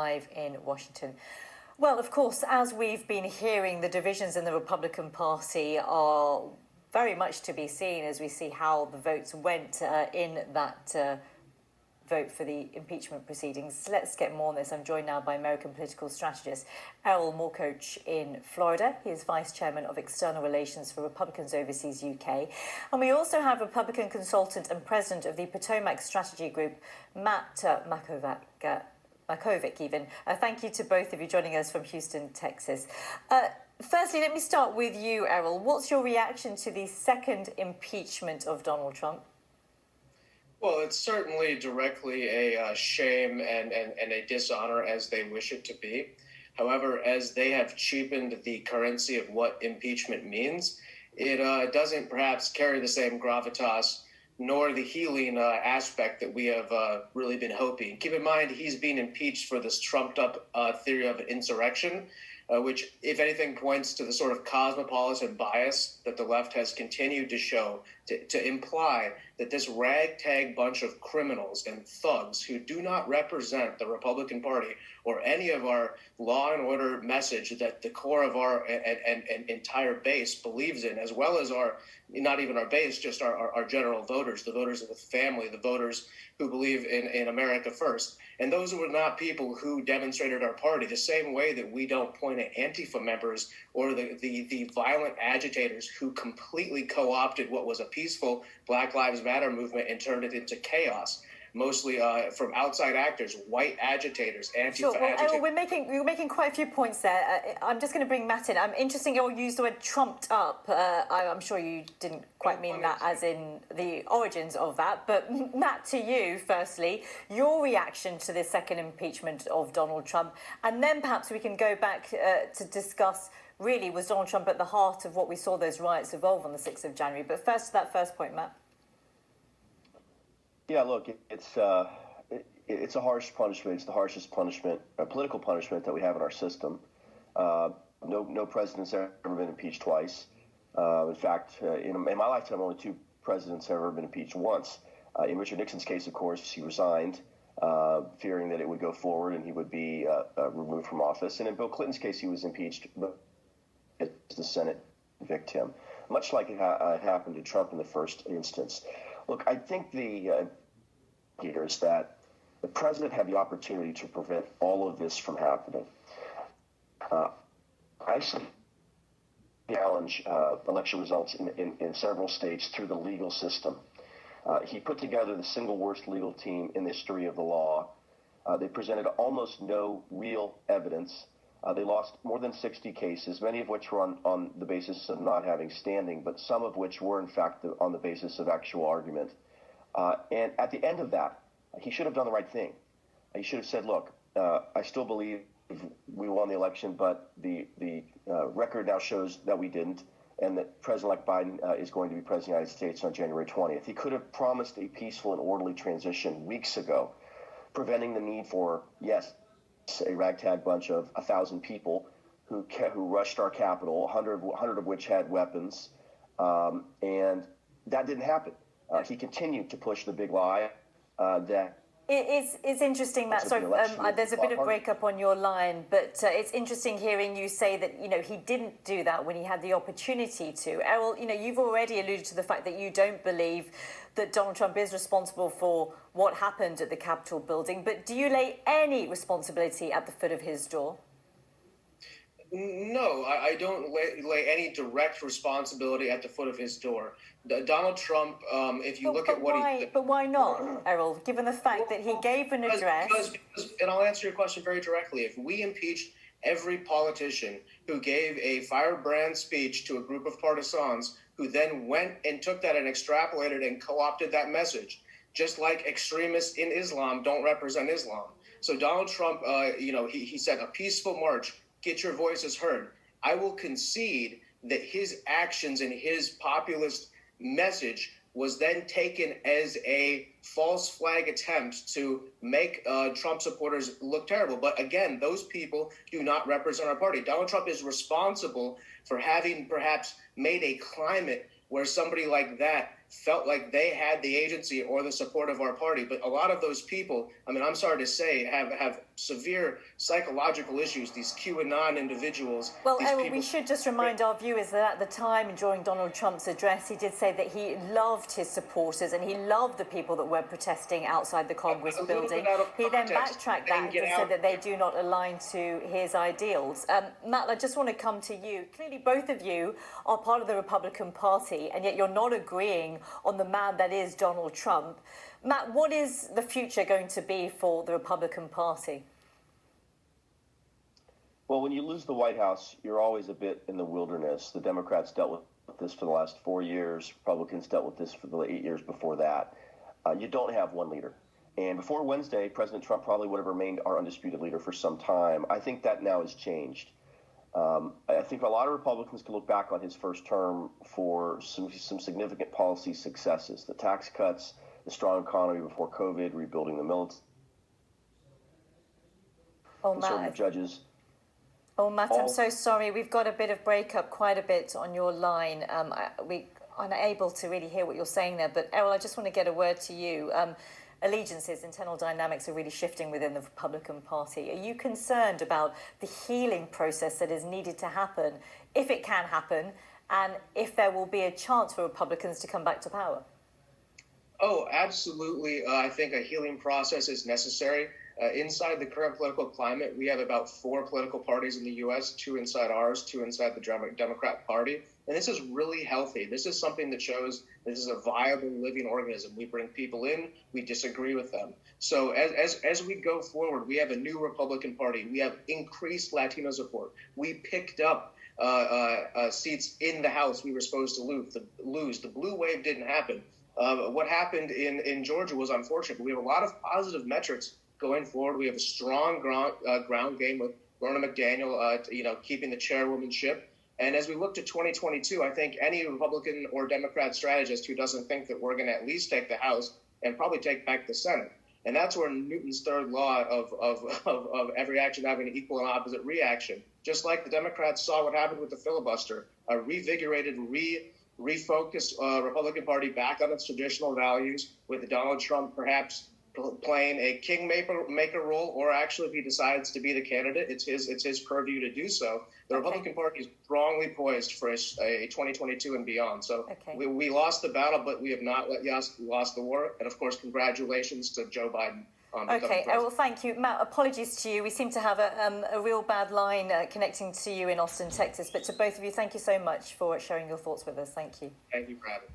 Live in Washington. Well, of course, as we've been hearing, the divisions in the Republican Party are very much to be seen as we see how the votes went in that vote for the impeachment proceedings. Let's get more on this. I'm joined now by American political strategist Erol Morkoc in Florida. He is Vice Chairman of External Relations for Republicans Overseas UK. And we also have Republican consultant and President of the Potomac Strategy Group, Matt Makovic even. Thank you to both of you joining us from Houston, Texas. Firstly, let me start with you, Erol. What's your reaction to the second impeachment of Donald Trump? Well, it's certainly directly a shame and a dishonor as they wish it to be. However, as they have cheapened the currency of what impeachment means, it doesn't perhaps carry the same gravitas nor the healing aspect that we have really been hoping. Keep in mind, he's being impeached for this trumped-up theory of insurrection, which, if anything, points to the sort of cosmopolitan bias that the left has continued to show to imply that this ragtag bunch of criminals and thugs who do not represent the Republican Party or any of our law and order message that the core of our and entire base believes in, as well as our, not even our base, just our general voters, the voters of the family, the voters who believe in America first. And those were not people who demonstrated our party the same way that we don't point at Antifa members or the violent agitators who completely co-opted what was a peaceful Black Lives Matter movement and turned it into chaos. Mostly from outside actors, white agitators, Antifa agitators. Erol, we're making quite a few points there. I'm just going to bring Matt in. Interesting, Erol used the word trumped up. I'm sure you didn't quite mean that as in the origins of that. But Matt, to you, firstly, your reaction to the second impeachment of Donald Trump. And then perhaps we can go back to discuss, really, was Donald Trump at the heart of what we saw those riots evolve on the 6th of January? But first to that first point, Matt. Yeah, look, it's a harsh punishment. It's the harshest punishment, political punishment that we have in our system. No president's ever been impeached twice. In fact, in my lifetime, only two presidents have ever been impeached once. In Richard Nixon's case, of course, he resigned, fearing that it would go forward and he would be removed from office. And in Bill Clinton's case, he was impeached, but the Senate convicted him, much like it happened to Trump in the first instance. Look, I think the here is that the president had the opportunity to prevent all of this from happening. I challenge election results in several states through the legal system. He put together the single worst legal team in the history of the law. They presented almost no real evidence. They lost more than 60 cases, many of which were on the basis of not having standing, but some of which were, in fact, on the basis of actual argument. And at the end of that, he should have done the right thing. He should have said, look, I still believe we won the election, but the record now shows that we didn't, and that President-elect Biden is going to be President of the United States on January 20th. He could have promised a peaceful and orderly transition weeks ago, preventing the need for, yes, a ragtag bunch of 1,000 people who rushed our Capitol, 100 of which had weapons, and that didn't happen. He continued to push the big lie that... It's interesting, Matt. Sorry, there's a bit of breakup on your line, but it's interesting hearing you say that, he didn't do that when he had the opportunity to. Erol, you've already alluded to the fact that you don't believe that Donald Trump is responsible for what happened at the Capitol building, but do you lay any responsibility at the foot of his door? No, I don't lay any direct responsibility at the foot of his door. Donald Trump, if you look at what he... But why not, Erol, given the fact that he gave an address... Because, and I'll answer your question very directly. If we impeached every politician who gave a firebrand speech to a group of partisans who then went and took that and extrapolated and co-opted that message, just like extremists in Islam don't represent Islam. So Donald Trump, he said a peaceful march, get your voices heard. I will concede that his actions and his populist message was then taken as a false flag attempt to make Trump supporters look terrible. But again, those people do not represent our party. Donald Trump is responsible for having perhaps made a climate where somebody like that felt like they had the agency or the support of our party. But a lot of those people, I'm sorry to say, have severe psychological issues, these QAnon individuals. Well, these Erol, people... we should just remind our viewers that at the time during Donald Trump's address, he did say that he loved his supporters and he loved the people that were protesting outside the Congress building. He then backtracked that and said that they do not align to his ideals. Matt, I just want to come to you. Clearly, both of you are part of the Republican Party, and yet you're not agreeing on the man that is Donald Trump. Matt, what is the future going to be for the Republican Party? Well, when you lose the White House, you're always a bit in the wilderness. The Democrats dealt with this for the last 4 years. Republicans dealt with this for the 8 years before that. You don't have one leader. And before Wednesday, President Trump probably would have remained our undisputed leader for some time. I think that now has changed. I think a lot of Republicans can look back on his first term for some significant policy successes. The tax cuts, the strong economy before COVID, rebuilding the military, conservative judges. Oh, Matt, I'm so sorry. We've got a bit of breakup, quite a bit on your line. We are unable to really hear what you're saying there. But Erol, I just want to get a word to you. Allegiances, internal dynamics are really shifting within the Republican Party. Are you concerned about the healing process that is needed to happen, if it can happen, and if there will be a chance for Republicans to come back to power? Oh, absolutely. I think a healing process is necessary. Inside the current political climate, we have about 4 political parties in the U.S., 2 inside ours, 2 inside the Democrat Party. And this is really healthy. This is something that shows this is a viable living organism. We bring people in, we disagree with them. So as we go forward, we have a new Republican Party. We have increased Latino support. We picked up seats in the House we were supposed to lose. The blue wave didn't happen. What happened in Georgia was unfortunate. We have a lot of positive metrics going forward. We have a strong ground game with Ronna McDaniel, keeping the chairwomanship. And as we look to 2022, I think any Republican or Democrat strategist who doesn't think that we're going to at least take the House and probably take back the Senate. And that's where Newton's third law of every action having an equal and opposite reaction. Just like the Democrats saw what happened with the filibuster, a revigorated, refocused Republican Party back on its traditional values, with Donald Trump perhaps playing a kingmaker role, or actually if he decides to be the candidate, it's his purview to do so. The Republican Party is strongly poised for a 2022 and beyond. So we lost the battle, but we have not lost the war. And of course, congratulations to Joe Biden. Okay, well, thank you. Matt, apologies to you. We seem to have a real bad line connecting to you in Austin, Texas. But to both of you, thank you so much for sharing your thoughts with us. Thank you. Thank you for having me.